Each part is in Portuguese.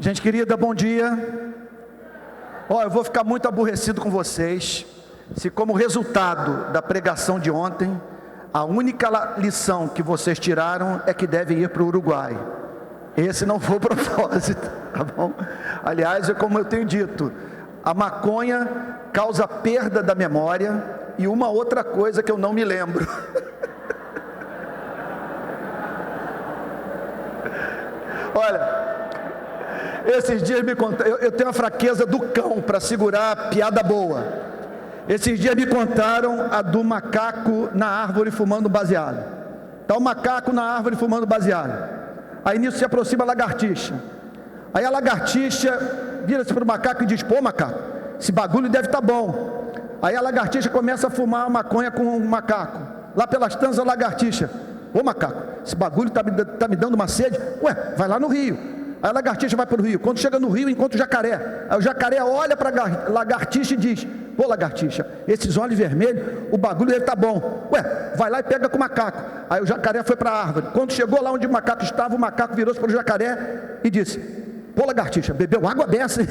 Gente querida, bom dia. Eu vou ficar muito aborrecido com vocês se, como resultado da pregação de ontem, a única lição que vocês tiraram é que devem ir para o Uruguai. Esse não foi o propósito, tá bom? Aliás, como eu tenho dito, a maconha causa perda da memória e uma outra coisa que eu não me lembro. Olha, esses dias me contaram, eu tenho a fraqueza do cão para segurar a piada boa. Esses dias me contaram a do macaco na árvore fumando baseado. Está o macaco na árvore fumando baseado. Aí nisso se aproxima a lagartixa. Aí a lagartixa vira-se para o macaco e diz: pô, macaco, esse bagulho deve estar bom. Aí a lagartixa começa a fumar a maconha com o macaco. Lá pelas tantas a lagartixa: ô macaco, esse bagulho tá me dando uma sede. Ué, vai lá no rio. Aí a lagartixa vai para o rio. Quando chega no rio, encontra o jacaré. Aí o jacaré olha para a lagartixa e diz: pô, lagartixa, esses olhos vermelhos, o bagulho deve estar bom. Ué, vai lá e pega com o macaco. Aí o jacaré foi para a árvore. Quando chegou lá onde o macaco estava, o macaco virou-se para o jacaré e disse: pô, lagartixa, bebeu água dessa, hein?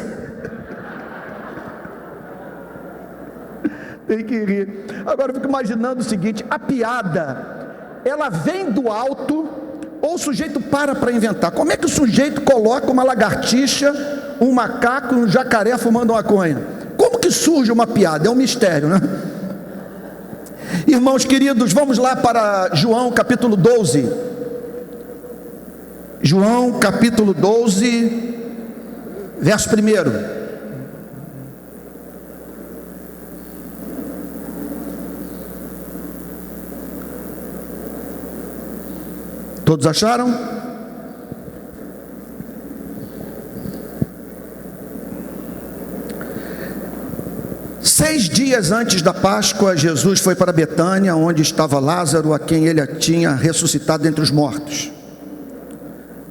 Tem que rir. Agora eu fico imaginando o seguinte: a piada, ela vem do alto, ou o sujeito para inventar? Como é que o sujeito coloca uma lagartixa, um macaco, um jacaré fumando maconha? Como que surge uma piada? É um mistério, né? Irmãos queridos, vamos lá para João capítulo 12. João capítulo 12, verso 1. Todos acharam? Seis dias antes da Páscoa, Jesus foi para Betânia, onde estava Lázaro, a quem ele tinha ressuscitado dentre os mortos.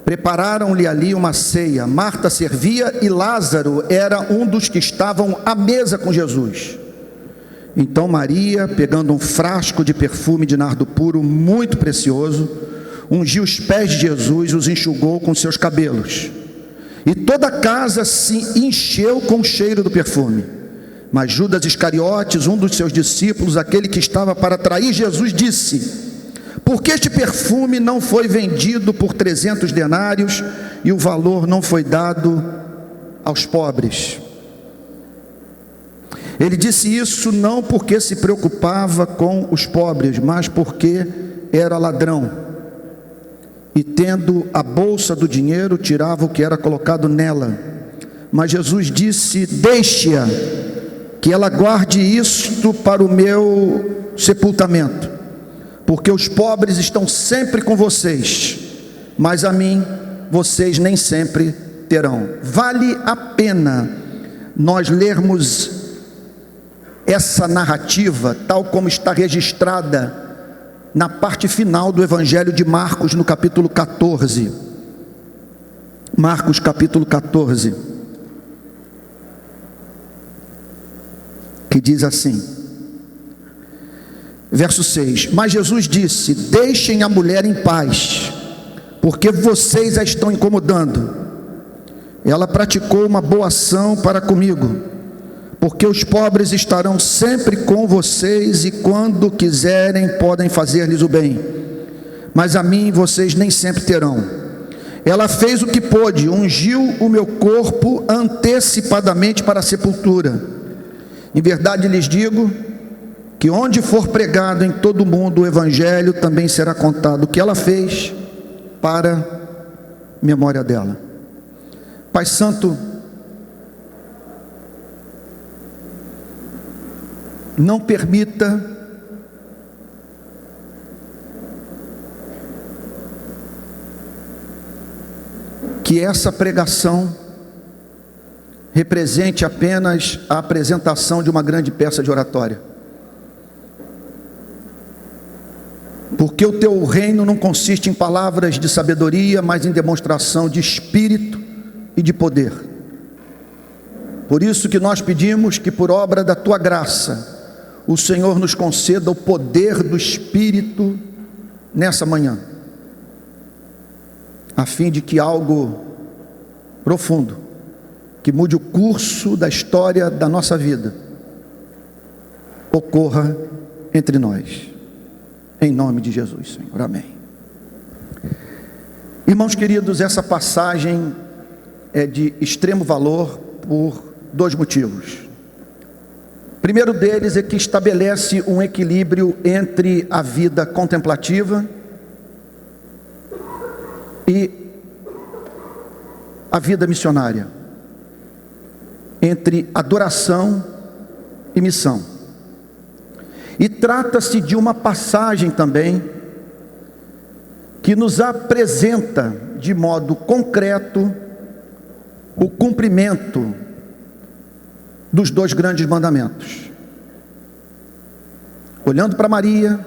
Prepararam-lhe ali uma ceia. Marta servia e Lázaro era um dos que estavam à mesa com Jesus. Então Maria, pegando um frasco de perfume de nardo puro, muito precioso, ungiu os pés de Jesus, os enxugou com seus cabelos. E toda a casa se encheu com o cheiro do perfume. Mas Judas Iscariotes, um dos seus discípulos, aquele que estava para trair Jesus, disse: por que este perfume não foi vendido por 300 denários e o valor não foi dado aos pobres? Ele disse isso não porque se preocupava com os pobres, mas porque era ladrão. E tendo a bolsa do dinheiro, tirava o que era colocado nela. Mas Jesus disse: deixe-a, que ela guarde isto para o meu sepultamento, porque os pobres estão sempre com vocês, mas a mim vocês nem sempre terão. Vale a pena nós lermos essa narrativa tal como está registrada na parte final do Evangelho de Marcos, no capítulo 14. Marcos capítulo 14, que diz assim, verso 6: mas Jesus disse: deixem a mulher em paz, porque vocês a estão incomodando. Ela praticou uma boa ação para comigo, porque os pobres estarão sempre com vocês e quando quiserem podem fazer-lhes o bem, mas a mim vocês nem sempre terão. Ela fez o que pôde, ungiu o meu corpo antecipadamente para a sepultura. Em verdade lhes digo que onde for pregado em todo o mundo o evangelho, também será contado o que ela fez para memória dela. Pai Santo, não permita que essa pregação represente apenas a apresentação de uma grande peça de oratória, porque o teu reino não consiste em palavras de sabedoria, mas em demonstração de espírito e de poder. Por isso que nós pedimos que, por obra da tua graça, o Senhor nos conceda o poder do Espírito nessa manhã, a fim de que algo profundo, que mude o curso da história da nossa vida, ocorra entre nós, em nome de Jesus, Senhor, amém. Irmãos queridos, essa passagem é de extremo valor por dois motivos. O primeiro deles é que estabelece um equilíbrio entre a vida contemplativa e a vida missionária, entre adoração e missão. E trata-se de uma passagem também que nos apresenta de modo concreto o cumprimento dos dois grandes mandamentos. Olhando para Maria,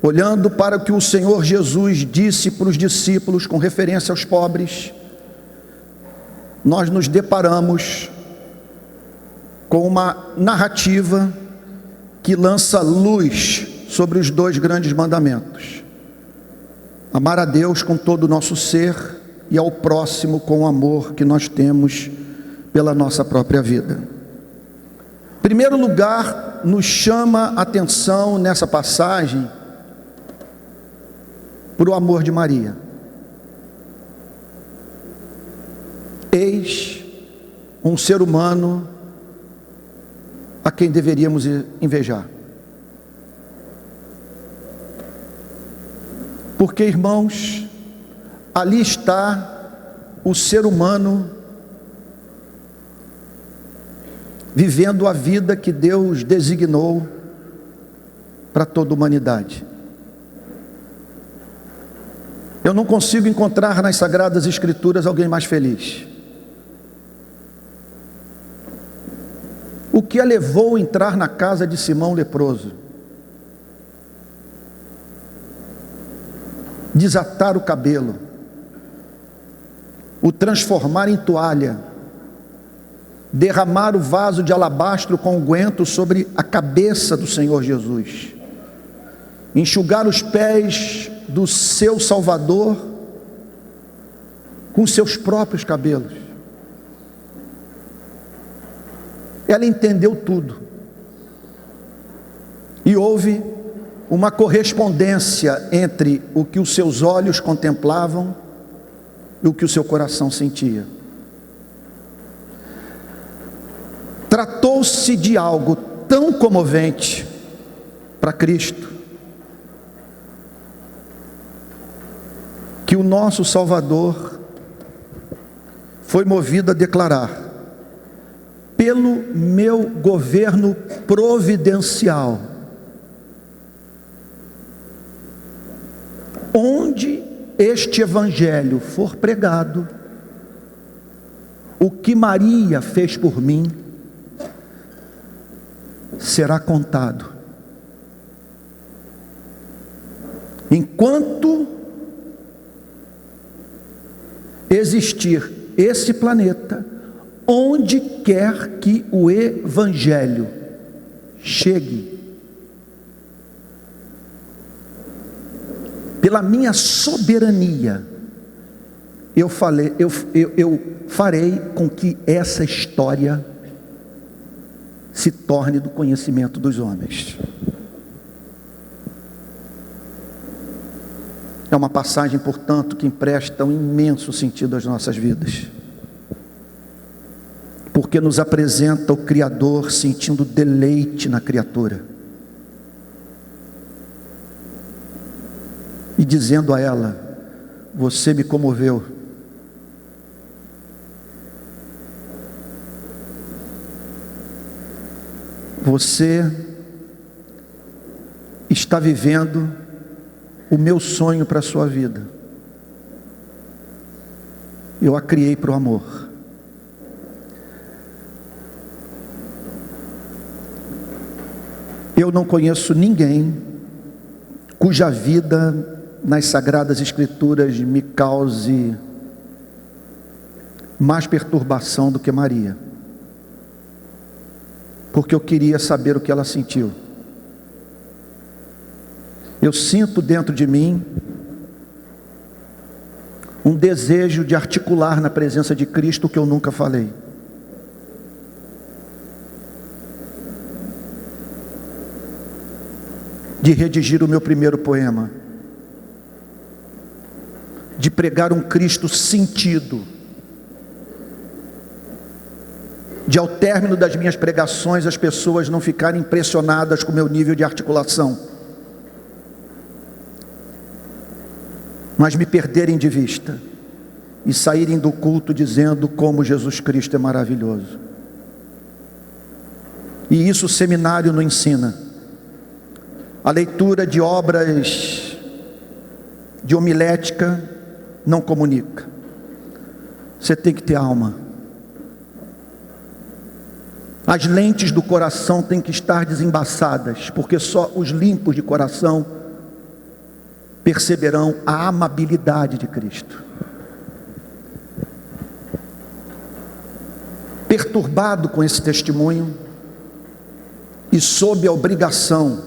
olhando para o que o Senhor Jesus disse para os discípulos com referência aos pobres, nós nos deparamos com uma narrativa que lança luz sobre os dois grandes mandamentos: amar a Deus com todo o nosso ser e ao próximo com o amor que nós temos pela nossa própria vida. Em primeiro lugar, nos chama a atenção nessa passagem por o amor de Maria. Eis um ser humano a quem deveríamos invejar. Porque, irmãos, ali está o ser humano vivendo a vida que Deus designou para toda a humanidade. Eu não consigo encontrar nas Sagradas Escrituras alguém mais feliz. O que a levou a entrar na casa de Simão leproso? Desatar o cabelo, o transformar em toalha, derramar o vaso de alabastro com unguento sobre a cabeça do Senhor Jesus, enxugar os pés do seu Salvador com seus próprios cabelos. Ela entendeu tudo, e houve uma correspondência entre o que os seus olhos contemplavam e o que o seu coração sentia. Tratou-se de algo tão comovente para Cristo, que o nosso Salvador foi movido a declarar: pelo meu governo providencial, onde este evangelho for pregado, o que Maria fez por mim será contado. Enquanto existir esse planeta, onde quer que o evangelho chegue, pela minha soberania, eu farei com que essa história se torne do conhecimento dos homens. É uma passagem, portanto, que empresta um imenso sentido às nossas vidas, porque nos apresenta o Criador sentindo deleite na criatura e dizendo a ela: você me comoveu, você está vivendo o meu sonho para a sua vida. Eu a criei para o amor. Eu não conheço ninguém cuja vida nas Sagradas Escrituras me cause mais perturbação do que Maria, porque eu queria saber o que ela sentiu. Eu sinto dentro de mim um desejo de articular na presença de Cristo o que eu nunca falei. De redigir o meu primeiro poema. De pregar um Cristo sentido. De ao término das minhas pregações as pessoas não ficarem impressionadas com o meu nível de articulação, mas me perderem de vista e saírem do culto dizendo como Jesus Cristo é maravilhoso. E isso o seminário não ensina. A leitura de obras de homilética não comunica. Você tem que ter alma. As lentes do coração têm que estar desembaçadas, porque só os limpos de coração perceberão a amabilidade de Cristo. Perturbado com esse testemunho e sob a obrigação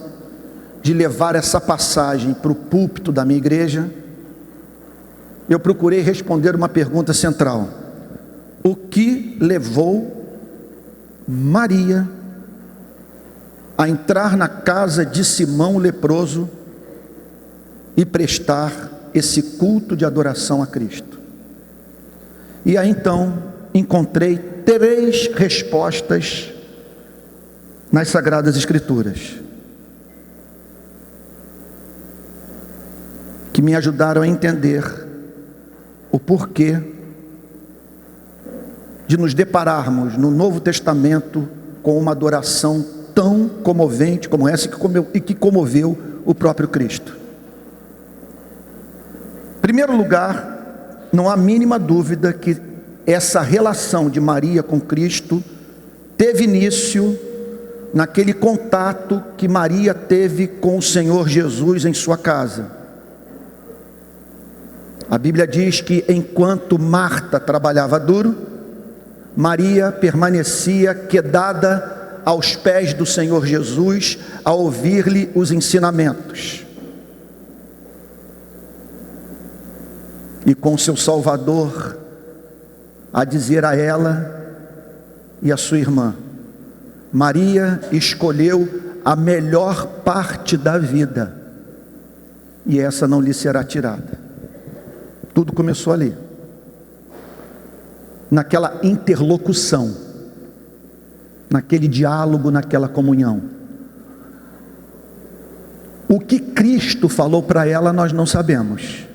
de levar essa passagem para o púlpito da minha igreja, eu procurei responder uma pergunta central: o que levou Maria a entrar na casa de Simão o leproso e prestar esse culto de adoração a Cristo? E aí então encontrei 3 respostas nas Sagradas Escrituras que me ajudaram a entender o porquê de nos depararmos no Novo Testamento com uma adoração tão comovente como essa que comoveu o próprio Cristo. Em primeiro lugar, não há mínima dúvida que essa relação de Maria com Cristo teve início naquele contato que Maria teve com o Senhor Jesus em sua casa. A Bíblia diz que enquanto Marta trabalhava duro, Maria permanecia quedada aos pés do Senhor Jesus, a ouvir-lhe os ensinamentos. E com seu Salvador a dizer a ela e a sua irmã: Maria escolheu a melhor parte da vida, e essa não lhe será tirada. Tudo começou ali, naquela interlocução, naquele diálogo, naquela comunhão. O que Cristo falou para ela nós não sabemos,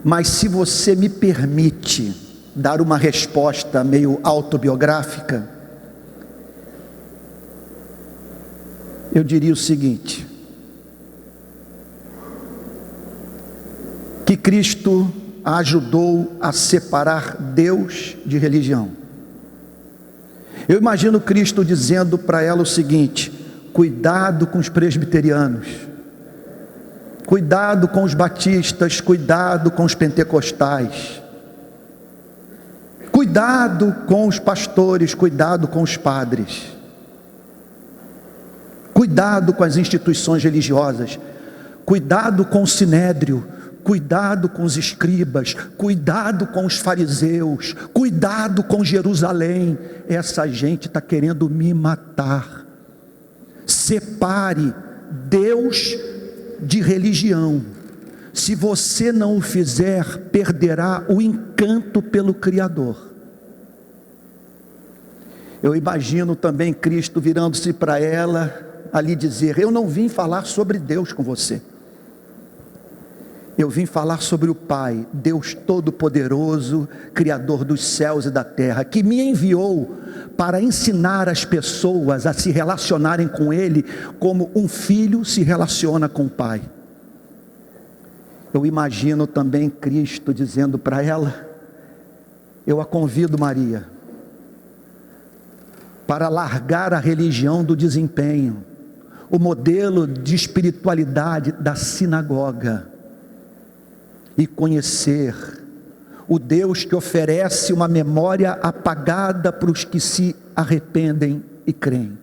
mas se você me permite dar uma resposta meio autobiográfica, eu diria o seguinte: que Cristo a ajudou a separar Deus de religião. Eu imagino Cristo dizendo para ela o seguinte: cuidado com os presbiterianos, cuidado com os batistas, cuidado com os pentecostais, cuidado com os pastores, cuidado com os padres, cuidado com as instituições religiosas, cuidado com o sinédrio, cuidado com os escribas, cuidado com os fariseus, cuidado com Jerusalém. Essa gente está querendo me matar. Separe Deus de religião. Se você não o fizer, perderá o encanto pelo Criador. Eu imagino também Cristo virando-se para ela, ali dizer: eu não vim falar sobre Deus com você. Eu vim falar sobre o Pai, Deus Todo-Poderoso, Criador dos céus e da terra, que me enviou para ensinar as pessoas a se relacionarem com Ele, como um filho se relaciona com o Pai. Eu imagino também Cristo dizendo para ela: eu a convido, Maria, para largar a religião do desempenho, o modelo de espiritualidade da sinagoga, e conhecer o Deus que oferece uma memória apagada para os que se arrependem e creem.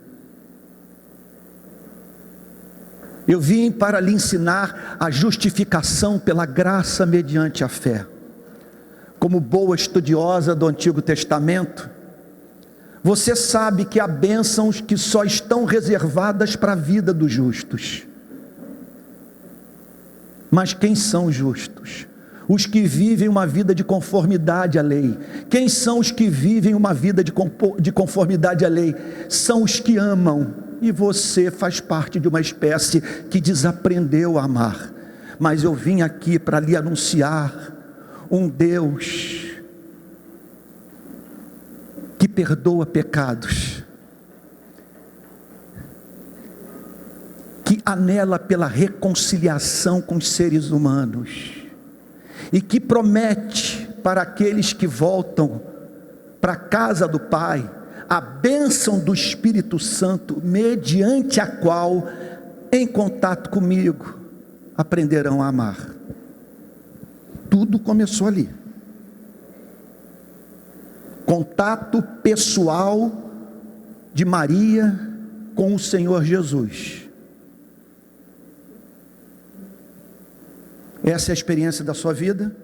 Eu vim para lhe ensinar a justificação pela graça mediante a fé. Como boa estudiosa do Antigo Testamento, você sabe que há bênçãos que só estão reservadas para a vida dos justos. Mas quem são os justos? Os que vivem uma vida de conformidade à lei. Quem são os que vivem uma vida de conformidade à lei? São os que amam. E você faz parte de uma espécie que desaprendeu a amar. Mas eu vim aqui para lhe anunciar um Deus que perdoa pecados, que anela pela reconciliação com os seres humanos, e que promete para aqueles que voltam para a casa do Pai, a bênção do Espírito Santo, mediante a qual, em contato comigo, aprenderão a amar. Tudo começou ali. Contato pessoal de Maria com o Senhor Jesus. Essa é a experiência da sua vida?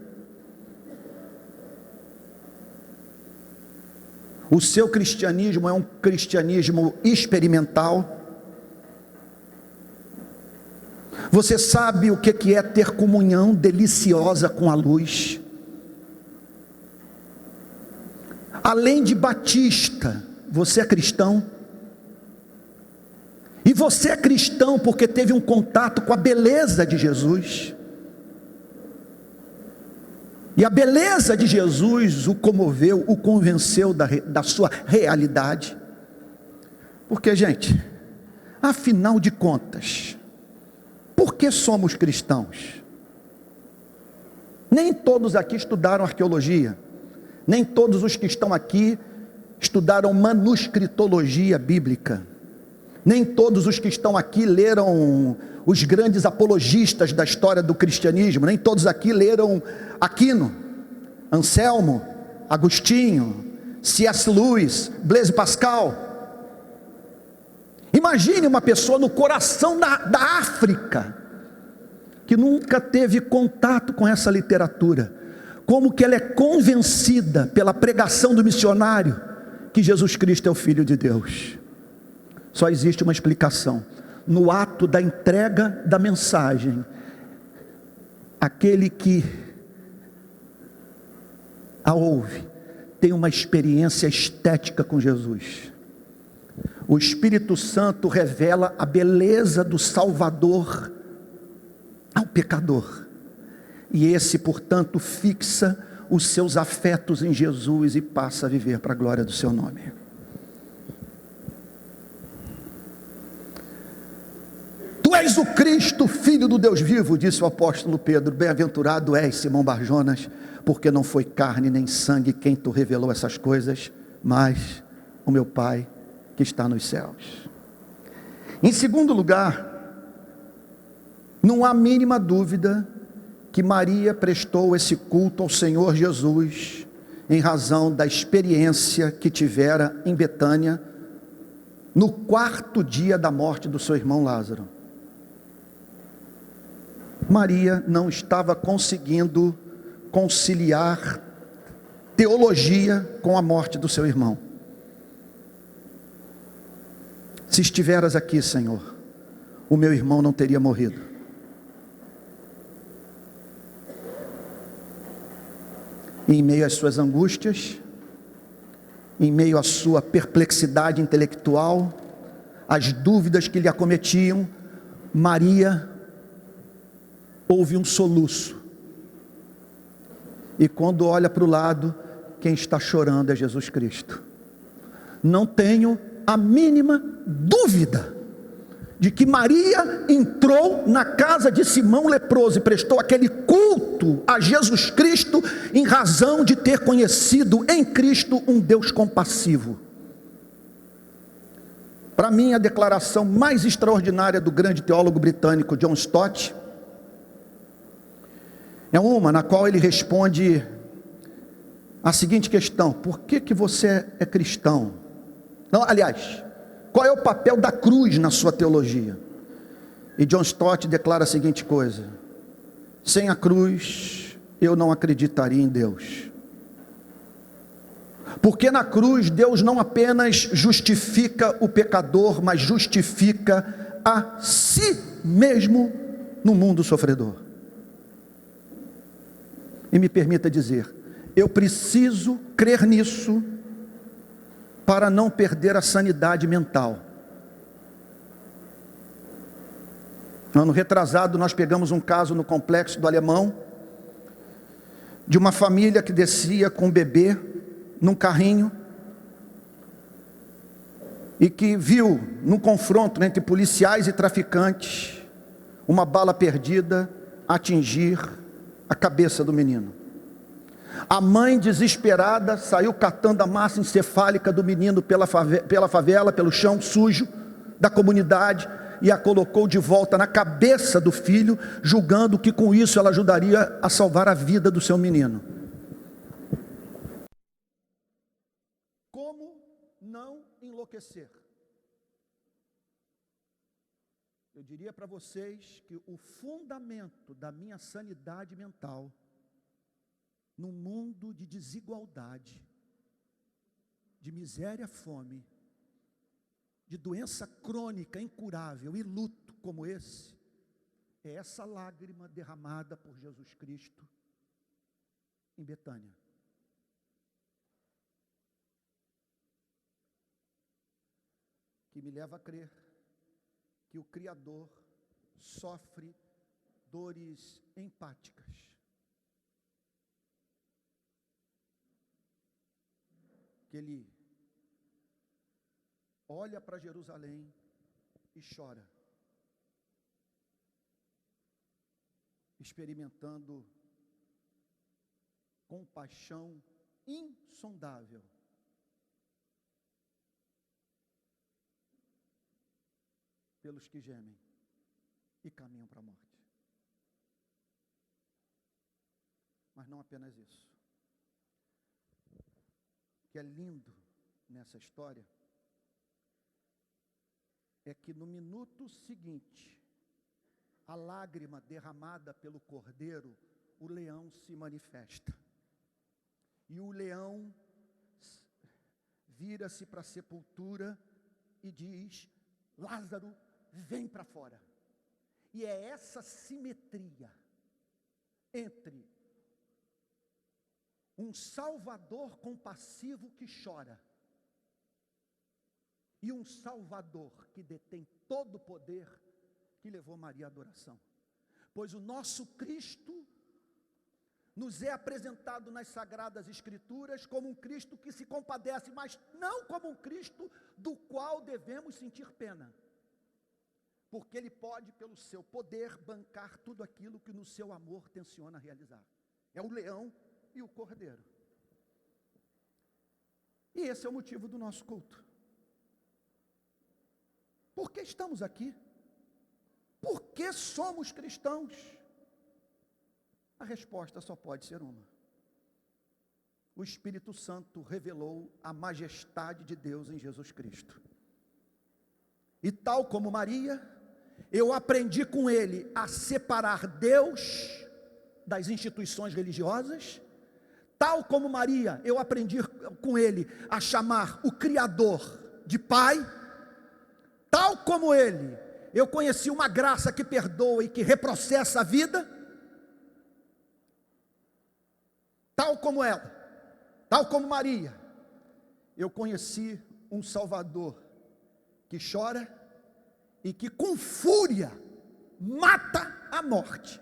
O seu cristianismo é um cristianismo experimental? Você sabe o que é ter comunhão deliciosa com a luz? Além de batista, você é cristão? E você é cristão porque teve um contato com a beleza de Jesus? E a beleza de Jesus o comoveu, o convenceu da sua realidade. Porque, gente, afinal de contas, por que somos cristãos? Nem todos aqui estudaram arqueologia, nem todos os que estão aqui estudaram manuscritologia bíblica, nem todos os que estão aqui leram os grandes apologistas da história do cristianismo, nem todos aqui leram Aquino, Anselmo, Agostinho, C.S. Lewis, Blaise Pascal. Imagine uma pessoa no coração da África, que nunca teve contato com essa literatura, como que ela é convencida pela pregação do missionário, que Jesus Cristo é o Filho de Deus. Só existe uma explicação: no ato da entrega da mensagem, aquele que a ouve tem uma experiência estética com Jesus. O Espírito Santo revela a beleza do Salvador ao pecador, e esse, portanto, fixa os seus afetos em Jesus e passa a viver para a glória do seu nome. Tu és o Cristo, Filho do Deus vivo, disse o apóstolo Pedro. Bem-aventurado és, Simão Barjonas, porque não foi carne nem sangue quem tu revelou essas coisas, mas o meu Pai que está nos céus. Em segundo lugar, não há mínima dúvida que Maria prestou esse culto ao Senhor Jesus em razão da experiência que tivera em Betânia no 4º dia da morte do seu irmão Lázaro. Maria não estava conseguindo conciliar teologia com a morte do seu irmão. Se estiveras aqui, Senhor, o meu irmão não teria morrido. E em meio às suas angústias, em meio à sua perplexidade intelectual, as dúvidas que lhe acometiam, Maria ouve um soluço, e quando olha para o lado, quem está chorando é Jesus Cristo. Não tenho a mínima dúvida de que Maria entrou na casa de Simão leproso e prestou aquele culto a Jesus Cristo em razão de ter conhecido em Cristo um Deus compassivo. Para mim, a declaração mais extraordinária do grande teólogo britânico John Stott é uma na qual ele responde a seguinte questão: por que você é cristão? Não, aliás, qual é o papel da cruz na sua teologia? E John Stott declara a seguinte coisa: sem a cruz eu não acreditaria em Deus. Porque na cruz Deus não apenas justifica o pecador, mas justifica a si mesmo no mundo sofredor. E me permita dizer, eu preciso crer nisso para não perder a sanidade mental. Ano retrasado nós pegamos um caso no Complexo do Alemão, de uma família que descia com um bebê num carrinho, e que viu, num confronto entre policiais e traficantes, uma bala perdida atingir a cabeça do menino. A mãe, desesperada, saiu catando a massa encefálica do menino pela favela, pelo chão sujo da comunidade, e a colocou de volta na cabeça do filho, julgando que com isso ela ajudaria a salvar a vida do seu menino. Como não enlouquecer? Eu diria para vocês que o fundamento da minha sanidade mental, num mundo de desigualdade, de miséria, fome, de doença crônica, incurável e luto como esse, é essa lágrima derramada por Jesus Cristo em Betânia. Que me leva a crer que o Criador sofre dores empáticas. Que Ele olha para Jerusalém e chora, experimentando compaixão insondável pelos que gemem e caminham para a morte. Mas não apenas isso. O que é lindo nessa história é que no minuto seguinte, a lágrima derramada pelo cordeiro, o leão se manifesta. E o leão vira-se para a sepultura e diz: Lázaro, vem para fora. E é essa simetria entre um Salvador compassivo que chora e um Salvador que detém todo o poder, que levou Maria à adoração. Pois o nosso Cristo nos é apresentado nas Sagradas Escrituras como um Cristo que se compadece, mas não como um Cristo do qual devemos sentir pena, porque Ele pode, pelo seu poder, bancar tudo aquilo que no seu amor tenciona realizar. É o leão e o cordeiro. E esse é o motivo do nosso culto. Por que estamos aqui? Por que somos cristãos? A resposta só pode ser uma. O Espírito Santo revelou a majestade de Deus em Jesus Cristo. E tal como Maria, eu aprendi com ele a separar Deus das instituições religiosas. Tal como Maria, eu aprendi com ele a chamar o Criador de Pai. Tal como ele, eu conheci uma graça que perdoa e que reprocessa a vida. Tal como ela, tal como Maria, eu conheci um Salvador que chora e que com fúria mata a morte.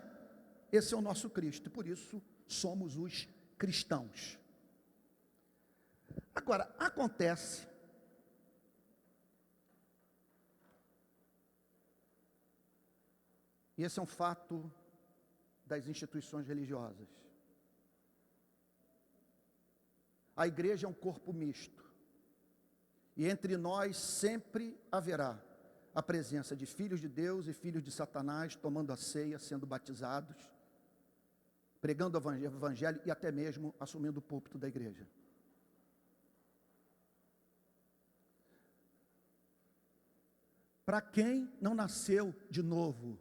Esse é o nosso Cristo, por isso somos os cristãos. Agora, acontece e esse é um fato das instituições religiosas. A igreja é um corpo misto, e entre nós sempre haverá a presença de filhos de Deus e filhos de Satanás, tomando a ceia, sendo batizados, pregando o evangelho e até mesmo assumindo o púlpito da igreja. Para quem não nasceu de novo,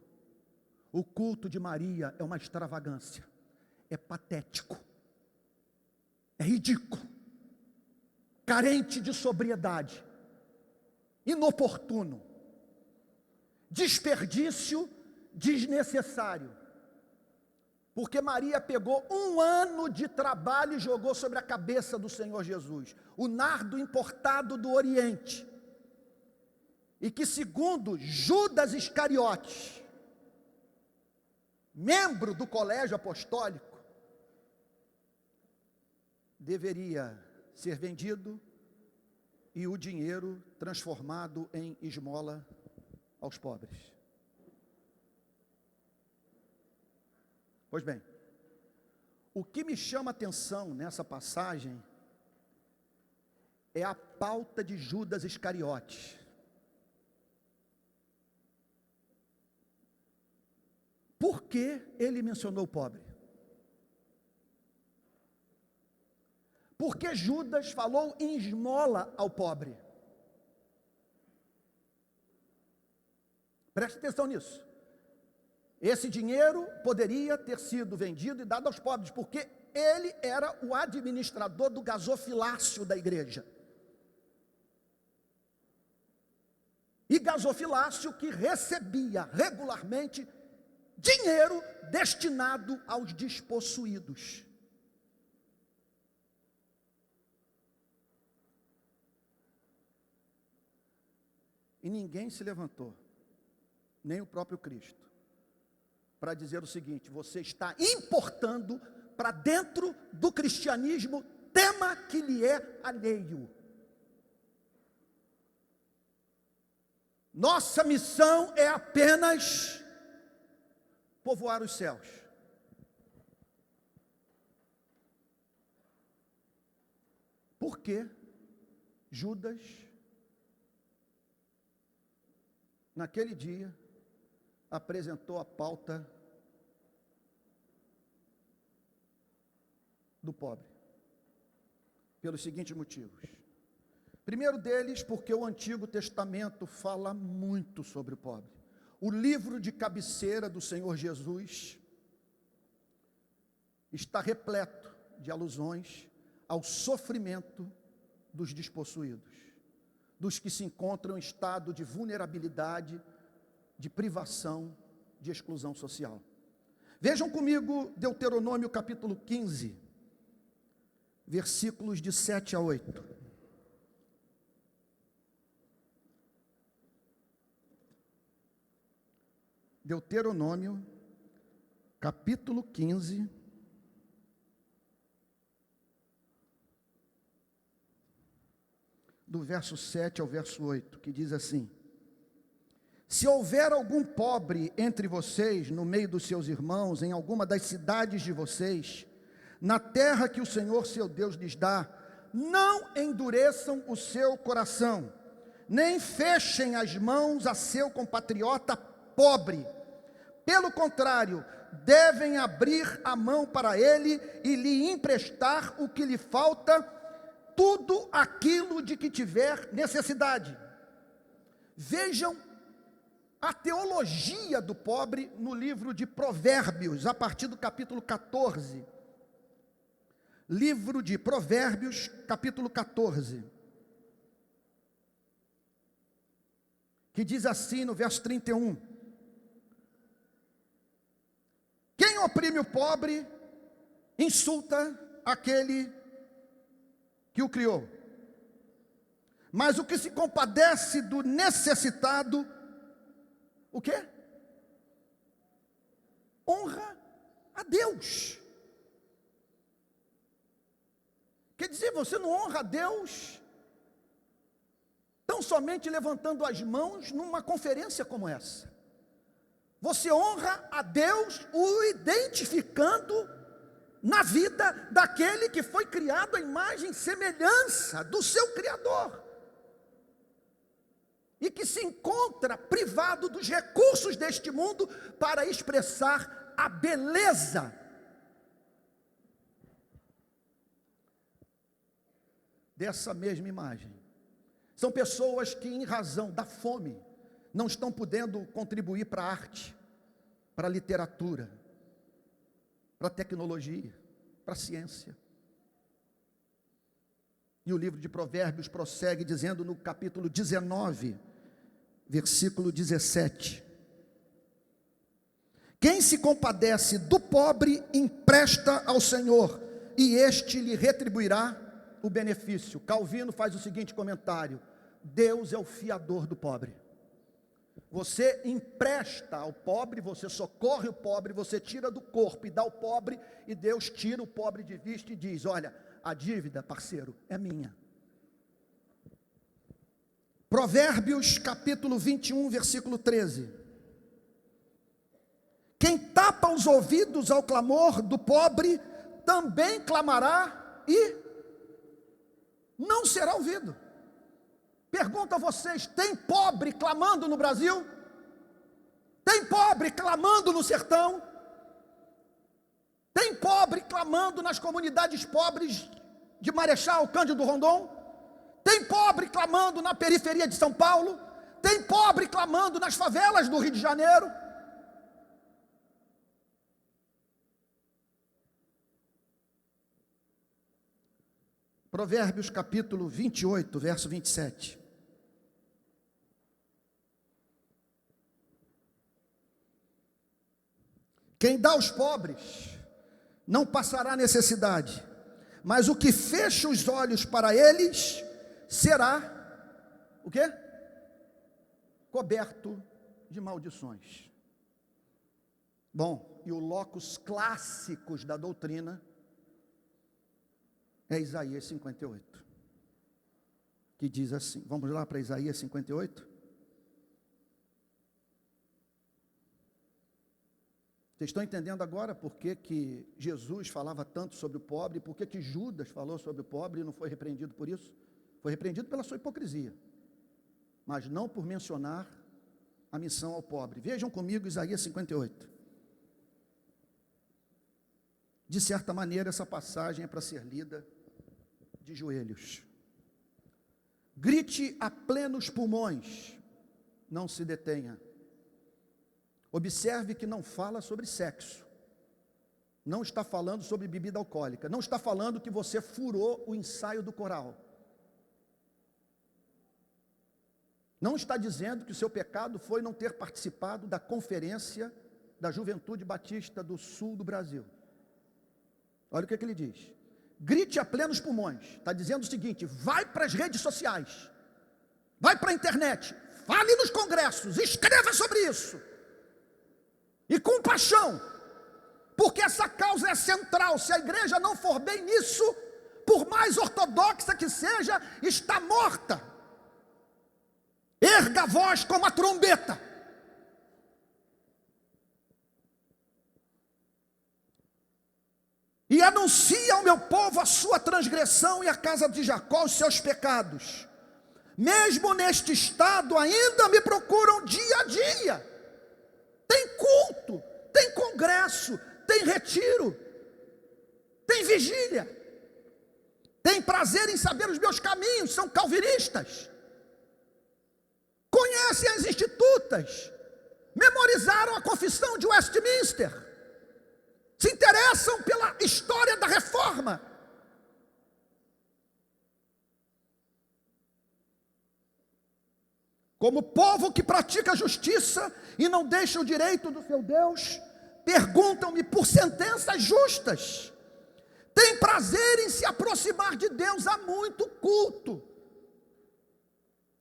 o culto de Maria é uma extravagância, é patético, é ridículo, carente de sobriedade, inoportuno, desperdício desnecessário. Porque Maria pegou 1 ano de trabalho e jogou sobre a cabeça do Senhor Jesus, o nardo importado do Oriente, e que, segundo Judas Iscariotes, membro do colégio apostólico, deveria ser vendido e o dinheiro transformado em esmola aos pobres. Pois bem, o que me chama a atenção nessa passagem é a pauta de Judas Iscariotes. Por que ele mencionou o pobre? Por que Judas falou em esmola ao pobre? Preste atenção nisso. Esse dinheiro poderia ter sido vendido e dado aos pobres, porque ele era o administrador do gasofilácio da igreja. E gasofilácio que recebia regularmente dinheiro destinado aos despossuídos. E ninguém se levantou, nem o próprio Cristo, para dizer o seguinte: você está importando para dentro do cristianismo tema que lhe é alheio. Nossa missão é apenas povoar os céus. Por que Judas, naquele dia, apresentou a pauta do pobre? Pelos seguintes motivos. Primeiro deles, porque o Antigo Testamento fala muito sobre o pobre. O livro de cabeceira do Senhor Jesus está repleto de alusões ao sofrimento dos despossuídos, dos que se encontram em estado de vulnerabilidade, de privação, de exclusão social. Vejam comigo Deuteronômio capítulo 15, versículos de 7 a 8. Deuteronômio, capítulo 15, do verso 7 ao verso 8, que diz assim: se houver algum pobre entre vocês, no meio dos seus irmãos, em alguma das cidades de vocês, na terra que o Senhor seu Deus lhes dá, não endureçam o seu coração, nem fechem as mãos a seu compatriota pobre. Pelo contrário, devem abrir a mão para ele e lhe emprestar o que lhe falta, tudo aquilo de que tiver necessidade. Vejam a teologia do pobre no livro de Provérbios, a partir do capítulo 14. Livro de Provérbios, capítulo 14. Que diz assim no verso 31. Quem oprime o pobre, insulta aquele que o criou. Mas o que se compadece do necessitado, o quê? Honra a Deus. Quer dizer, você não honra a Deus tão somente levantando as mãos numa conferência como essa. Você honra a Deus o identificando na vida daquele que foi criado à imagem e semelhança do seu Criador, e que se encontra privado dos recursos deste mundo para expressar a beleza dessa mesma imagem. São pessoas que, em razão da fome, não estão podendo contribuir para a arte, para a literatura, para a tecnologia, para a ciência. E o livro de Provérbios prossegue dizendo no capítulo 19, versículo 17: quem se compadece do pobre empresta ao Senhor, e este lhe retribuirá o benefício. Calvino faz o seguinte comentário: Deus é o fiador do pobre. Você empresta ao pobre, você socorre o pobre, você tira do corpo e dá ao pobre, e Deus tira o pobre de vista e diz: olha, a dívida, parceiro, é minha. Provérbios capítulo 21, versículo 13: quem tapa os ouvidos ao clamor do pobre, também clamará e não será ouvido. Pergunto a vocês: tem pobre clamando no Brasil? Tem pobre clamando no sertão? Tem pobre clamando nas comunidades pobres de Marechal Cândido Rondon? Tem pobre clamando na periferia de São Paulo? Tem pobre clamando nas favelas do Rio de Janeiro? Provérbios capítulo 28, verso 27. Quem dá aos pobres não passará necessidade, mas o que fecha os olhos para eles será o quê? Coberto de maldições. Bom, e o locus clássicos da doutrina é Isaías 58, que diz assim, vamos lá para Isaías 58? Vocês estão entendendo agora por que Jesus falava tanto sobre o pobre, por que Judas falou sobre o pobre e não foi repreendido por isso? Foi repreendido pela sua hipocrisia, mas não por mencionar a missão ao pobre. Vejam comigo Isaías 58. De certa maneira, essa passagem é para ser lida de joelhos. Grite a plenos pulmões, não se detenha. Observe que não fala sobre sexo, não está falando sobre bebida alcoólica, não está falando que você furou o ensaio do coral, não está dizendo que o seu pecado foi não ter participado da conferência da Juventude Batista do Sul do Brasil. Olha o que ele diz: grite a plenos pulmões. Está dizendo o seguinte: vai para as redes sociais, vai para a internet, fale nos congressos, escreva sobre isso, e com paixão, porque essa causa é central. Se a igreja não for bem nisso, por mais ortodoxa que seja, está morta. Erga a voz como a trombeta. E anuncia ao meu povo a sua transgressão e a casa de Jacó os seus pecados. Mesmo neste estado ainda me procuram dia a dia. Tem culto, tem congresso, tem retiro, tem vigília, tem prazer em saber os meus caminhos, são calvinistas, conhecem as institutas, memorizaram a confissão de Westminster, se interessam pela história da reforma. Como povo que pratica justiça e não deixa o direito do seu Deus, perguntam-me por sentenças justas. Tem prazer em se aproximar de Deus. Há muito culto,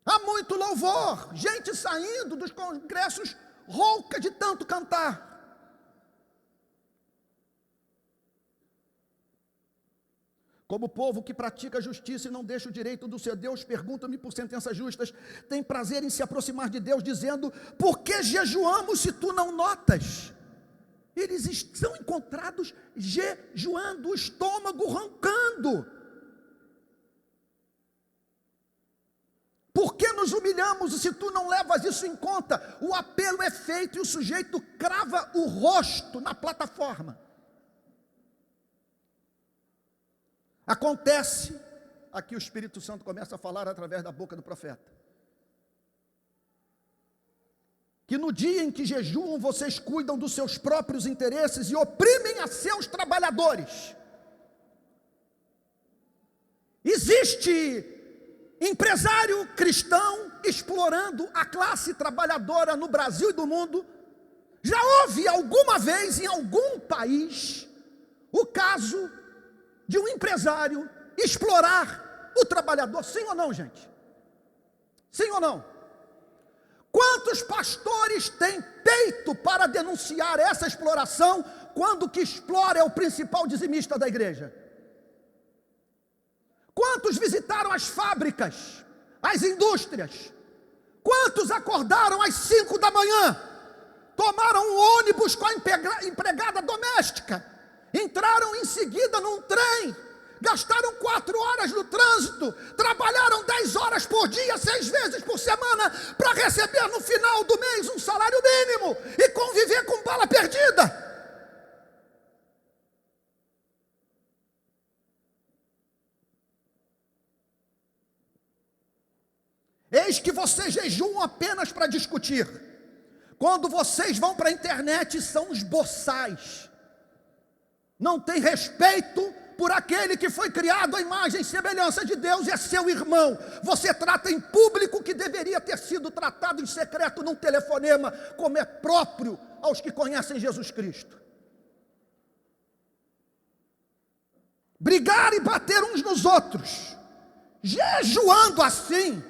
há muito louvor, gente saindo dos congressos rouca de tanto cantar. Como povo que pratica justiça e não deixa o direito do seu Deus, pergunta-me por sentenças justas. Tem prazer em se aproximar de Deus, dizendo: por que jejuamos se tu não notas? Eles são encontrados jejuando, o estômago roncando. Por que nos humilhamos se tu não levas isso em conta? O apelo é feito e o sujeito crava o rosto na plataforma. Acontece, aqui o Espírito Santo começa a falar através da boca do profeta. que no dia em que jejuam, vocês cuidam dos seus próprios interesses e oprimem a seus trabalhadores. Existe empresário cristão explorando a classe trabalhadora no Brasil e do mundo. Já houve alguma vez em algum país o caso de um empresário explorar o trabalhador? Sim ou não, gente? Sim ou não? Quantos pastores têm peito para denunciar essa exploração, quando o que explora é o principal dizimista da igreja? Quantos visitaram as fábricas, as indústrias? Quantos acordaram às 5 da manhã, tomaram um ônibus com a empregada doméstica, entraram em seguida num trem, gastaram 4 horas no trânsito, trabalharam 10 horas por dia, 6 vezes por semana, para receber no final do mês um salário mínimo e conviver com bala perdida? Eis que vocês jejuam apenas para discutir. Quando vocês vão para a internet, são os boçais. Não tem respeito por aquele que foi criado à imagem e semelhança de Deus e é seu irmão. Você trata em público o que deveria ter sido tratado em secreto num telefonema, como é próprio aos que conhecem Jesus Cristo. Brigar e bater uns nos outros, jejuando assim,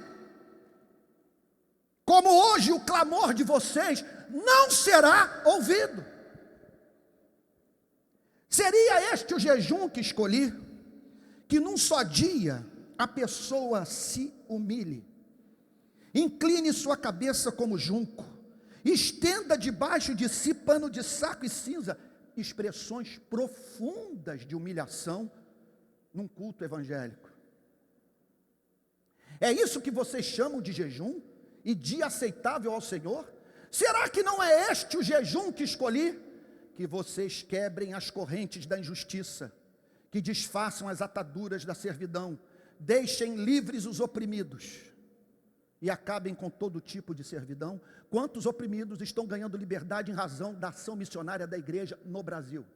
como hoje o clamor de vocês não será ouvido. Seria este o jejum que escolhi? Que num só dia a pessoa se humilhe, incline sua cabeça como junco, estenda debaixo de si pano de saco e cinza, expressões profundas de humilhação num culto evangélico. É isso que vocês chamam de jejum? E dia aceitável ao Senhor? Será que não é este o jejum que escolhi? Que vocês quebrem as correntes da injustiça, que desfaçam as ataduras da servidão, deixem livres os oprimidos e acabem com todo tipo de servidão. Quantos oprimidos estão ganhando liberdade em razão da ação missionária da igreja no Brasil?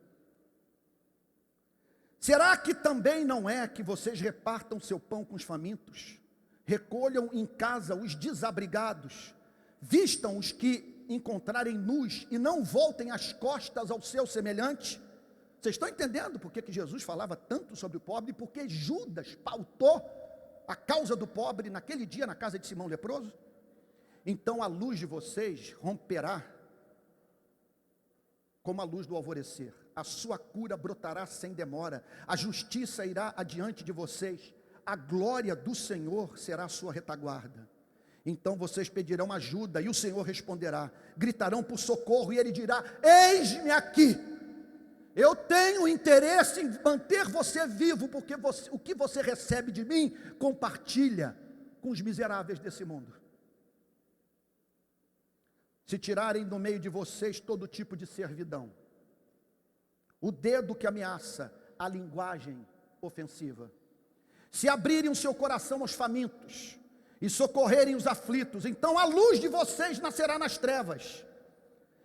Será que também não é que vocês repartam seu pão com os famintos, recolham em casa os desabrigados, vistam os que encontrarem nus e não voltem as costas ao seu semelhante? Vocês estão entendendo por que Jesus falava tanto sobre o pobre? Porque Judas pautou a causa do pobre naquele dia na casa de Simão leproso? Então a luz de vocês romperá como a luz do alvorecer, a sua cura brotará sem demora, a justiça irá adiante de vocês, a glória do Senhor será a sua retaguarda. Então vocês pedirão ajuda e o Senhor responderá, gritarão por socorro e Ele dirá, eis-me aqui. Eu tenho interesse em manter você vivo, porque o que você recebe de mim, compartilha com os miseráveis desse mundo. Se tirarem do meio de vocês todo tipo de servidão, o dedo que ameaça, a linguagem ofensiva, se abrirem o seu coração aos famintos e socorrerem os aflitos, então a luz de vocês nascerá nas trevas,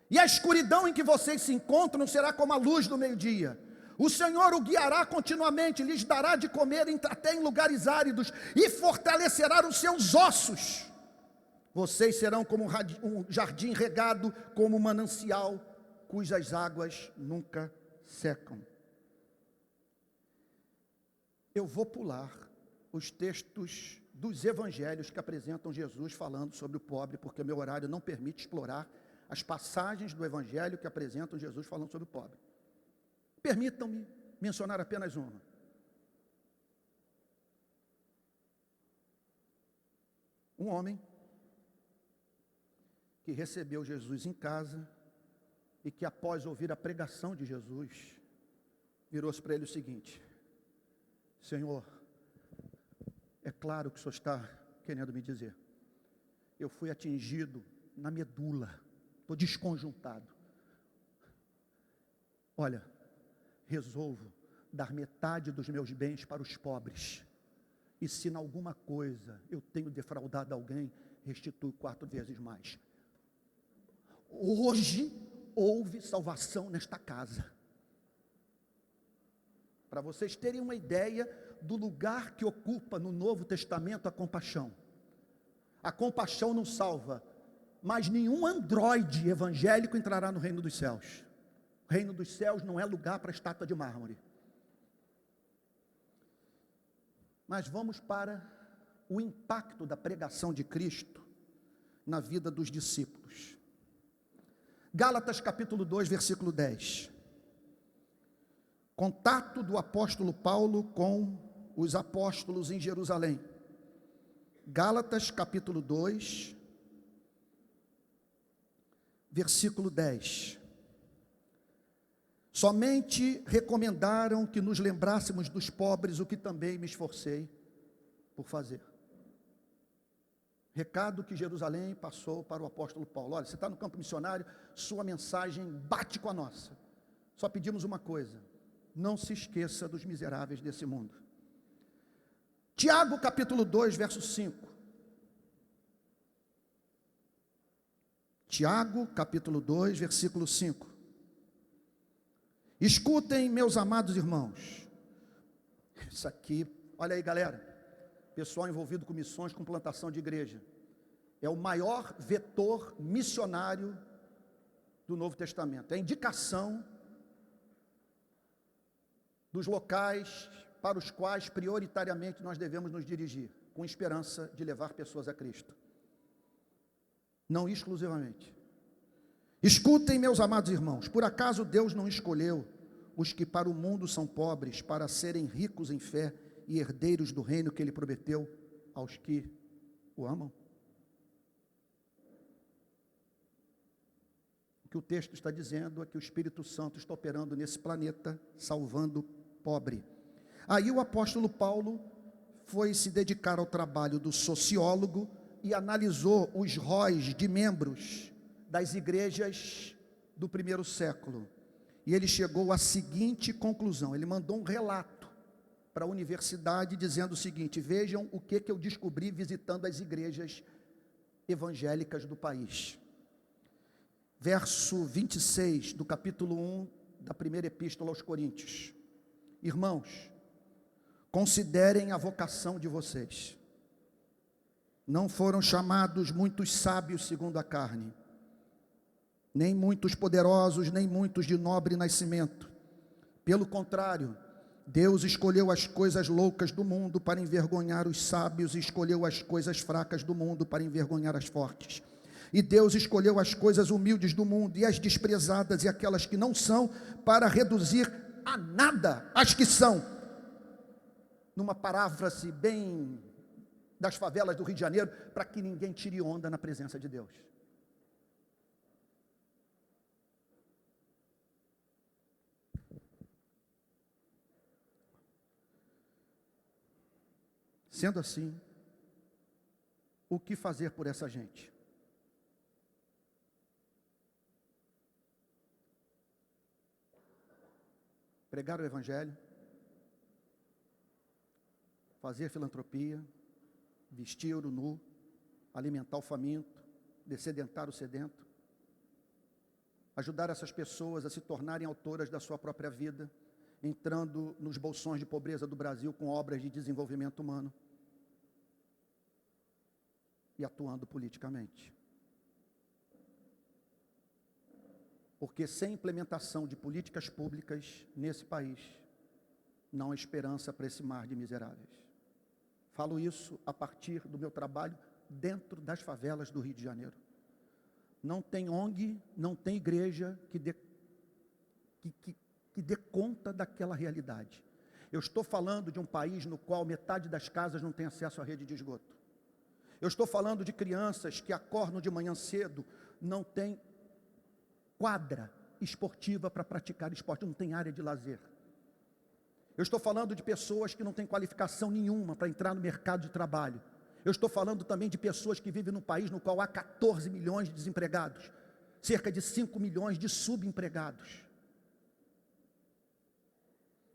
e a escuridão em que vocês se encontram será como a luz do meio-dia. O Senhor o guiará continuamente, lhes dará de comer até em lugares áridos, e fortalecerá os seus ossos. Vocês serão como um jardim regado, como um manancial, cujas águas nunca secam. Eu vou pular os textos dos evangelhos que apresentam Jesus falando sobre o pobre, porque meu horário não permite explorar as passagens do evangelho que apresentam Jesus falando sobre o pobre. Permitam-me mencionar apenas uma. Um homem que recebeu Jesus em casa e que após ouvir a pregação de Jesus, virou-se para ele o seguinte: Senhor, é claro que o Senhor está querendo me dizer, eu fui atingido na medula, estou desconjuntado. Olha, resolvo dar metade dos meus bens para os pobres, e se em alguma coisa eu tenho defraudado alguém, restituo 4 vezes mais. Hoje houve salvação nesta casa. Para vocês terem uma ideia do lugar que ocupa no Novo Testamento a compaixão. A compaixão não salva, mas nenhum androide evangélico entrará no reino dos céus. O reino dos céus não é lugar para estátua de mármore. Mas vamos para o impacto da pregação de Cristo na vida dos discípulos. Gálatas capítulo 2, versículo 10. Contato do apóstolo Paulo com os apóstolos em Jerusalém. Gálatas capítulo 2, versículo 10. Somente recomendaram que nos lembrássemos dos pobres, o que também me esforcei por fazer. Recado que Jerusalém passou para o apóstolo Paulo. Olha, você está no campo missionário, sua mensagem bate com a nossa. Só pedimos uma coisa: não se esqueça dos miseráveis desse mundo. Tiago capítulo 2, verso 5. Tiago capítulo 2, versículo 5. Escutem, meus amados irmãos. Isso aqui, olha aí, galera. Pessoal envolvido com missões, com plantação de igreja. É o maior vetor missionário do Novo Testamento. É a indicação dos locais para os quais prioritariamente nós devemos nos dirigir, com esperança de levar pessoas a Cristo. Não exclusivamente. Escutem, meus amados irmãos, por acaso Deus não escolheu os que para o mundo são pobres, para serem ricos em fé e herdeiros do reino que Ele prometeu aos que o amam? O que o texto está dizendo é que o Espírito Santo está operando nesse planeta, salvando o pobre. Aí o apóstolo Paulo foi se dedicar ao trabalho do sociólogo e analisou os róis de membros das igrejas do primeiro século. E ele chegou à seguinte conclusão: ele mandou um relato para a universidade dizendo o seguinte: vejam o que eu descobri visitando as igrejas evangélicas do país. Verso 26 do capítulo 1 da primeira epístola aos Coríntios. Irmãos, considerem a vocação de vocês. Não foram chamados muitos sábios segundo a carne, nem muitos poderosos, nem muitos de nobre nascimento. Pelo contrário, Deus escolheu as coisas loucas do mundo para envergonhar os sábios, e escolheu as coisas fracas do mundo para envergonhar as fortes. E Deus escolheu as coisas humildes do mundo e as desprezadas e aquelas que não são, para reduzir a nada as que são. Numa paráfrase bem das favelas do Rio de Janeiro, para que ninguém tire onda na presença de Deus. Sendo assim, o que fazer por essa gente? Pregar o Evangelho, fazer filantropia, vestir o nu, alimentar o faminto, dessedentar o sedento, ajudar essas pessoas a se tornarem autoras da sua própria vida, entrando nos bolsões de pobreza do Brasil com obras de desenvolvimento humano e atuando politicamente. Porque sem implementação de políticas públicas nesse país, não há esperança para esse mar de miseráveis. Falo isso a partir do meu trabalho dentro das favelas do Rio de Janeiro. Não tem ONG, não tem igreja que dê conta daquela realidade. Eu estou falando de um país no qual metade das casas não tem acesso à rede de esgoto. Eu estou falando de crianças que acordam de manhã cedo, não tem quadra esportiva para praticar esporte, não tem área de lazer. Eu estou falando de pessoas que não têm qualificação nenhuma para entrar no mercado de trabalho. Eu estou falando também de pessoas que vivem num país no qual há 14 milhões de desempregados, cerca de 5 milhões de subempregados.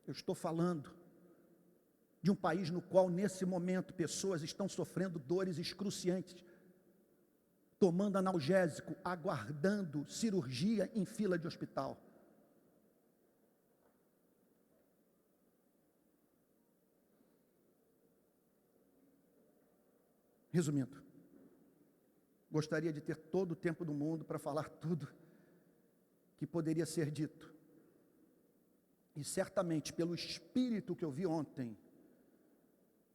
Eu estou falando de um país no qual, nesse momento, pessoas estão sofrendo dores excruciantes, tomando analgésico, aguardando cirurgia em fila de hospital. Resumindo, gostaria de ter todo o tempo do mundo para falar tudo que poderia ser dito. E certamente, pelo espírito que eu vi ontem,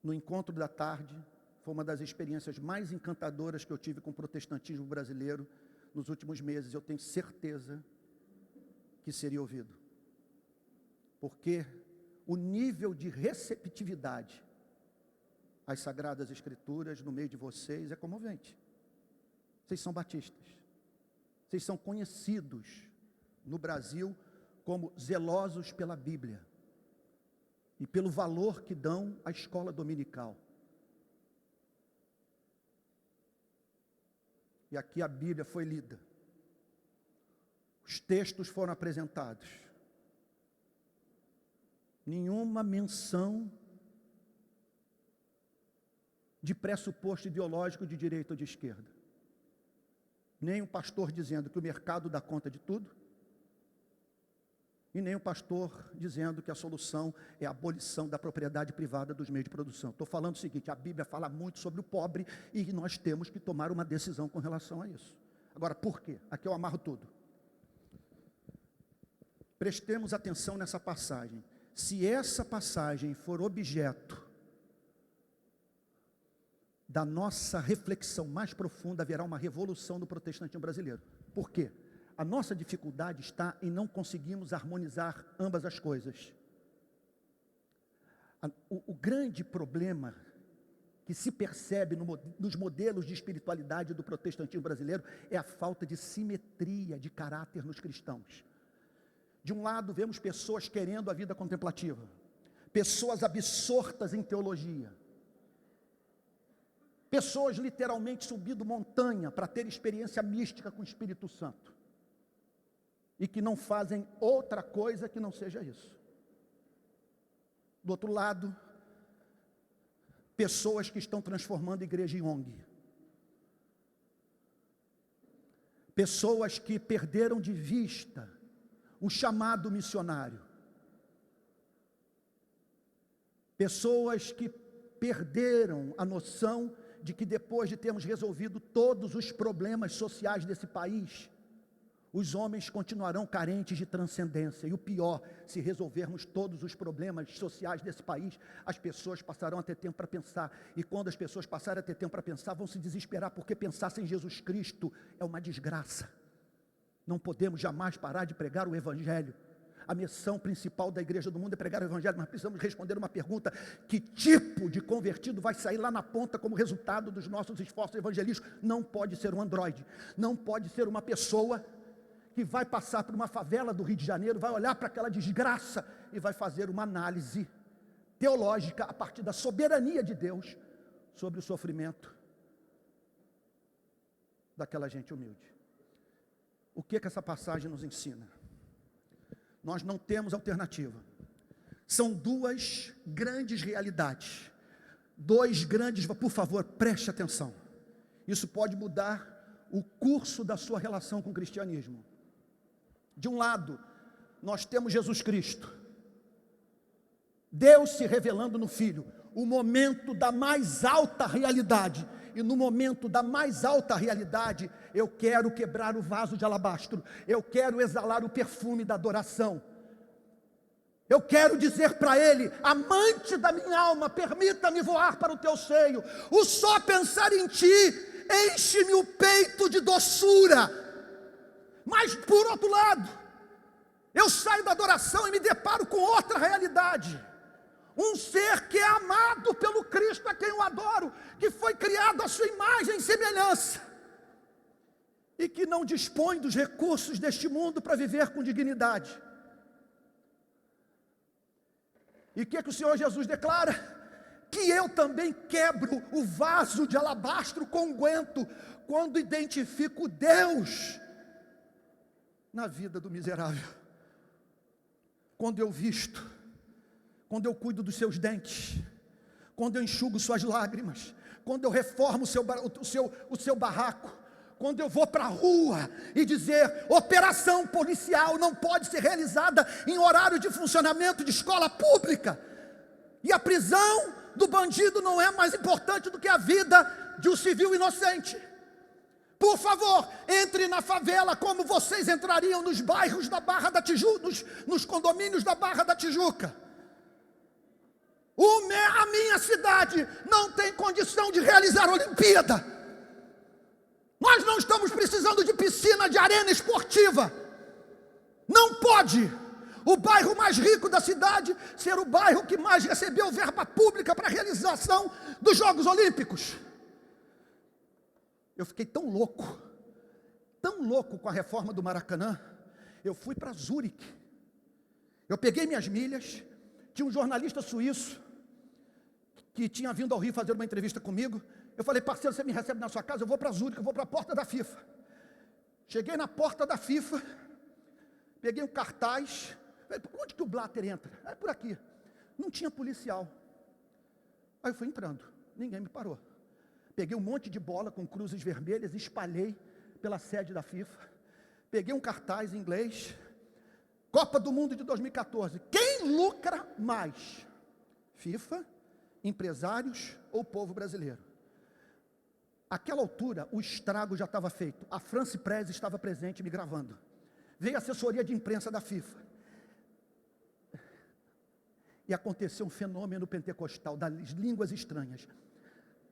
no encontro da tarde, foi uma das experiências mais encantadoras que eu tive com o protestantismo brasileiro nos últimos meses. Eu tenho certeza que seria ouvido. Porque o nível de receptividade às Sagradas Escrituras no meio de vocês é comovente. Vocês são batistas. Vocês são conhecidos no Brasil como zelosos pela Bíblia e pelo valor que dão à escola dominical. E aqui a Bíblia foi lida. Os textos foram apresentados. Nenhuma menção de pressuposto ideológico de direita ou de esquerda. Nem um pastor dizendo que o mercado dá conta de tudo, e nem um pastor dizendo que a solução é a abolição da propriedade privada dos meios de produção. Estou falando o seguinte, a Bíblia fala muito sobre o pobre e nós temos que tomar uma decisão com relação a isso. Agora, por quê? Aqui eu amarro tudo. Prestemos atenção nessa passagem. Se essa passagem for objeto da nossa reflexão mais profunda, haverá uma revolução no protestantismo brasileiro. Por quê? A nossa dificuldade está em não conseguirmos harmonizar ambas as coisas. O grande problema que se percebe nos modelos de espiritualidade do protestantismo brasileiro é a falta de simetria de caráter nos cristãos. De um lado, vemos pessoas querendo a vida contemplativa, pessoas absortas em teologia, pessoas literalmente subindo montanha para ter experiência mística com o Espírito Santo, e que não fazem outra coisa que não seja isso. Do outro lado, pessoas que estão transformando a igreja em ONG, pessoas que perderam de vista o chamado missionário, pessoas que perderam a noção de que depois de termos resolvido todos os problemas sociais desse país, os homens continuarão carentes de transcendência. E o pior, se resolvermos todos os problemas sociais desse país, as pessoas passarão a ter tempo para pensar. E quando as pessoas passarem a ter tempo para pensar, vão se desesperar, porque pensar sem Jesus Cristo é uma desgraça. Não podemos jamais parar de pregar o Evangelho. A missão principal da igreja do mundo é pregar o Evangelho, mas precisamos responder uma pergunta: que tipo de convertido vai sair lá na ponta como resultado dos nossos esforços evangelísticos? Não pode ser um androide, não pode ser uma pessoa que vai passar por uma favela do Rio de Janeiro, vai olhar para aquela desgraça e vai fazer uma análise teológica a partir da soberania de Deus sobre o sofrimento daquela gente humilde. O que essa passagem nos ensina? Nós não temos alternativa. São duas grandes realidades. Dois grandes, por favor, preste atenção. Isso pode mudar o curso da sua relação com o cristianismo. De um lado, nós temos Jesus Cristo, Deus se revelando no Filho, o momento da mais alta realidade. E no momento da mais alta realidade, eu quero quebrar o vaso de alabastro, eu quero exalar o perfume da adoração, eu quero dizer para Ele: amante da minha alma, permita-me voar para o teu seio, o só pensar em Ti enche-me o peito de doçura. Mas por outro lado, eu saio da adoração e me deparo com outra realidade. Um ser que é amado pelo Cristo a quem eu adoro, que foi criado à sua imagem e semelhança, e que não dispõe dos recursos deste mundo para viver com dignidade. E o que o Senhor Jesus declara? Que eu também quebro o vaso de alabastro com unguento, quando identifico Deus na vida do miserável. Quando eu visto, quando eu cuido dos seus dentes, quando eu enxugo suas lágrimas, quando eu reformo o seu barraco, quando eu vou para a rua e dizer, operação policial não pode ser realizada em horário de funcionamento de escola pública, e a prisão do bandido não é mais importante do que a vida de um civil inocente. Por favor, entre na favela como vocês entrariam nos bairros da Barra da Tijuca, nos condomínios da Barra da Tijuca. A minha cidade não tem condição de realizar a Olimpíada. Nós não estamos precisando de piscina, de arena esportiva. Não pode o bairro mais rico da cidade ser o bairro que mais recebeu verba pública para a realização dos Jogos Olímpicos. Eu fiquei tão louco com a reforma do Maracanã, eu fui para Zurique. Eu peguei minhas milhas, tinha um jornalista suíço que tinha vindo ao Rio fazer uma entrevista comigo. Eu falei, parceiro, você me recebe na sua casa? Eu vou para Zurique, eu vou para a porta da FIFA. Cheguei na porta da FIFA, peguei um cartaz, falei, onde que o Blatter entra? É por aqui. Não tinha policial. Aí eu fui entrando, ninguém me parou. Peguei um monte de bola com cruzes vermelhas, espalhei pela sede da FIFA. Peguei um cartaz em inglês, Copa do Mundo de 2014. Quem lucra mais? FIFA, empresários ou povo brasileiro? Àquela altura, o estrago já estava feito. A France Press estava presente me gravando. Veio a assessoria de imprensa da FIFA. E aconteceu um fenômeno pentecostal, das línguas estranhas.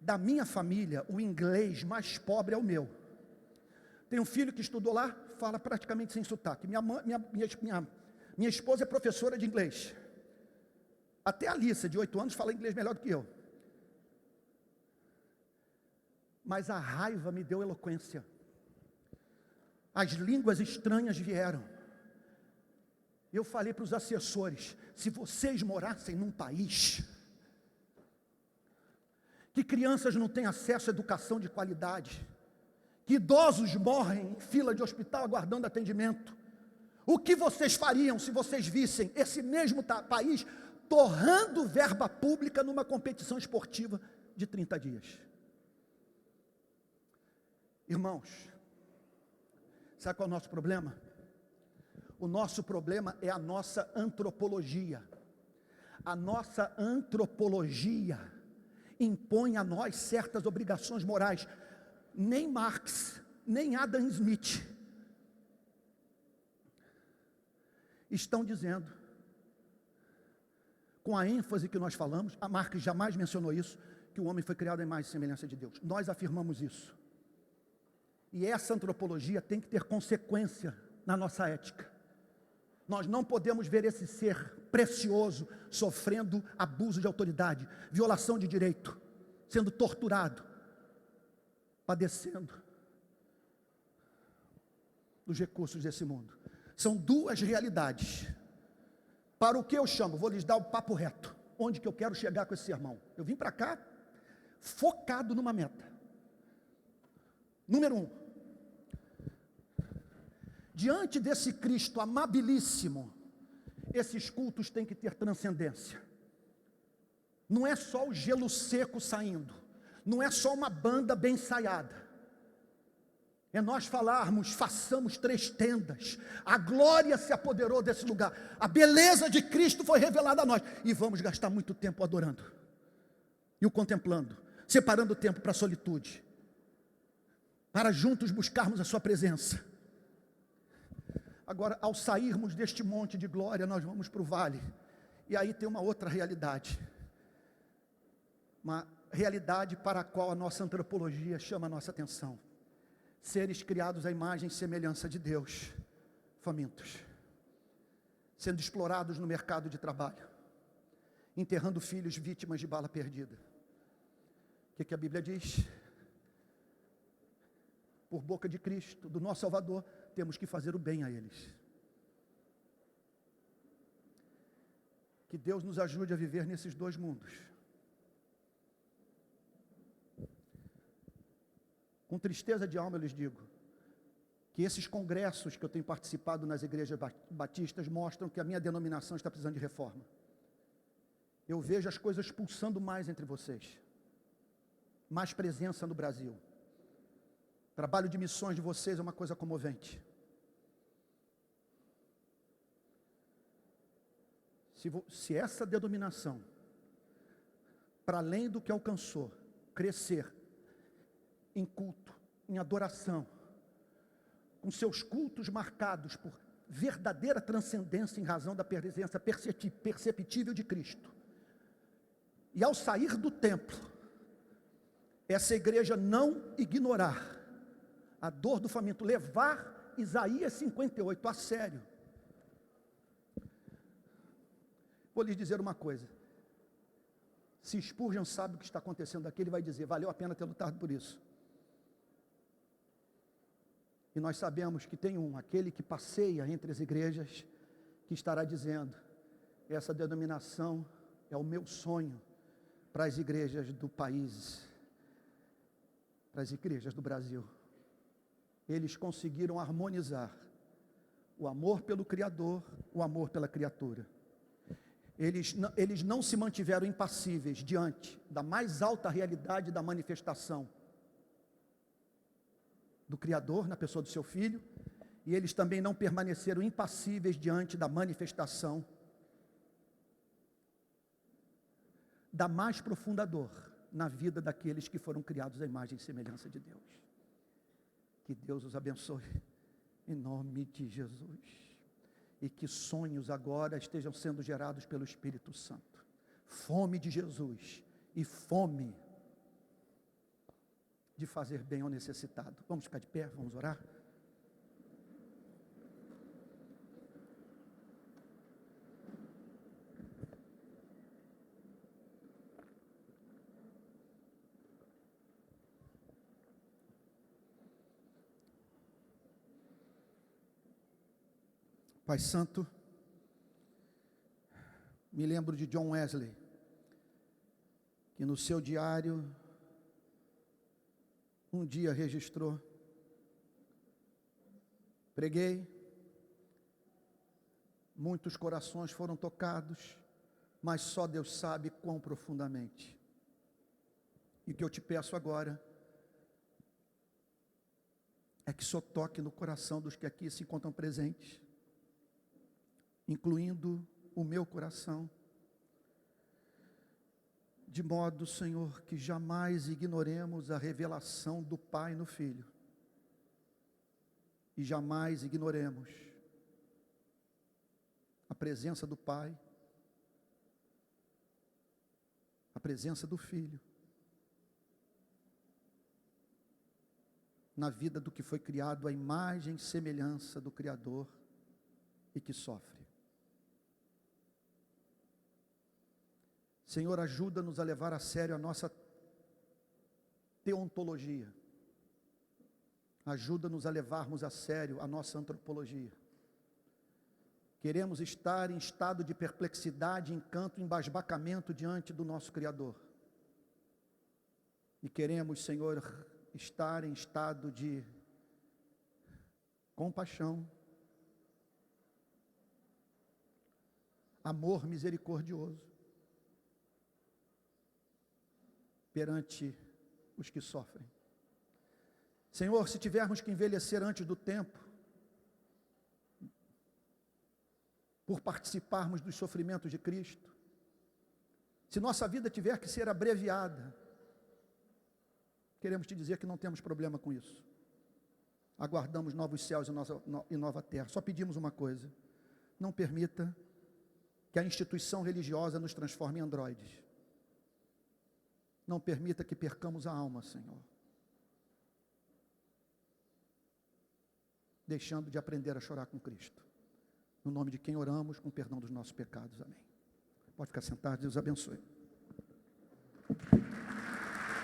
Da minha família, o inglês mais pobre é o meu. Tem um filho que estudou lá, fala praticamente sem sotaque. Minha esposa é professora de inglês. Até a Alissa, de 8 anos, fala inglês melhor do que eu. Mas a raiva me deu eloquência. As línguas estranhas vieram. Eu falei para os assessores, se vocês morassem num país que crianças não têm acesso à educação de qualidade, que idosos morrem em fila de hospital aguardando atendimento, o que vocês fariam se vocês vissem esse mesmo país torrando verba pública numa competição esportiva de 30 dias? Irmãos, sabe qual é o nosso problema? O nosso problema é a nossa antropologia. A nossa antropologia impõe a nós certas obrigações morais. Nem Marx, nem Adam Smith estão dizendo, com a ênfase que nós falamos, a Marx jamais mencionou isso, que o homem foi criado à imagem e semelhança de Deus. Nós afirmamos isso. E essa antropologia tem que ter consequência na nossa ética. Nós não podemos ver esse ser precioso sofrendo abuso de autoridade, violação de direito, sendo torturado, padecendo dos recursos desse mundo. São duas realidades. Para o que eu chamo, vou lhes dar o papo reto, onde que eu quero chegar com esse sermão. Eu vim para cá focado numa meta. Número 1. Diante desse Cristo amabilíssimo, esses cultos têm que ter transcendência. Não é só o gelo seco saindo, não é só uma banda bem ensaiada. É nós falarmos, façamos 3 tendas, a glória se apoderou desse lugar, a beleza de Cristo foi revelada a nós, e vamos gastar muito tempo adorando, e o contemplando, separando tempo para a solitude, para juntos buscarmos a sua presença. Agora, ao sairmos deste monte de glória, nós vamos para o vale, e aí tem uma outra realidade, uma realidade para a qual a nossa antropologia chama a nossa atenção. Seres criados à imagem e semelhança de Deus, famintos, sendo explorados no mercado de trabalho, enterrando filhos vítimas de bala perdida. O que a Bíblia diz? Por boca de Cristo, do nosso Salvador, temos que fazer o bem a eles. Que Deus nos ajude a viver nesses 2 mundos. Com tristeza de alma eu lhes digo, que esses congressos que eu tenho participado nas igrejas batistas mostram que a minha denominação está precisando de reforma. Eu vejo as coisas pulsando mais entre vocês, mais presença no Brasil. trabalho de missões de vocês é uma coisa comovente. Se essa denominação, para além do que alcançou, crescer em culto, em adoração, com seus cultos marcados por verdadeira transcendência em razão da presença perceptível de Cristo, e ao sair do templo, essa igreja não ignorar a dor do faminto, levar Isaías 58 a sério. Vou lhes dizer uma coisa: se Spurgeon sabe o que está acontecendo aqui, ele vai dizer, valeu a pena ter lutado por isso. E nós sabemos que tem aquele que passeia entre as igrejas, que estará dizendo, essa denominação é o meu sonho para as igrejas do país, para as igrejas do Brasil. Eles conseguiram harmonizar o amor pelo Criador, o amor pela criatura. Eles não se mantiveram impassíveis diante da mais alta realidade da manifestação do Criador na pessoa do seu Filho, e eles também não permaneceram impassíveis diante da manifestação da mais profunda dor na vida daqueles que foram criados à imagem e semelhança de Deus. Que Deus os abençoe, em nome de Jesus, e que sonhos agora estejam sendo gerados pelo Espírito Santo, fome de Jesus, e fome de fazer bem ao necessitado. Vamos ficar de pé, vamos orar? Pai Santo, me lembro de John Wesley, que no seu diário um dia registrou: preguei, muitos corações foram tocados, mas só Deus sabe quão profundamente. E o que eu te peço agora é que só toque no coração dos que aqui se encontram presentes, incluindo o meu coração, de modo, Senhor, que jamais ignoremos a revelação do Pai no Filho, e jamais ignoremos a presença do Pai, a presença do Filho, na vida do que foi criado à imagem e semelhança do Criador e que sofre. Senhor, ajuda-nos a levar a sério a nossa teontologia, ajuda-nos a levarmos a sério a nossa antropologia. Queremos estar em estado de perplexidade, encanto, embasbacamento diante do nosso Criador, e queremos, Senhor, estar em estado de compaixão, amor misericordioso perante os que sofrem. Senhor, se tivermos que envelhecer antes do tempo, por participarmos dos sofrimentos de Cristo, se nossa vida tiver que ser abreviada, queremos te dizer que não temos problema com isso. Aguardamos novos céus e nova terra. Só pedimos uma coisa: não permita que a instituição religiosa nos transforme em androides. Não permita que percamos a alma, Senhor, deixando de aprender a chorar com Cristo. No nome de quem oramos, com perdão dos nossos pecados. Amém. Pode ficar sentado, Deus abençoe.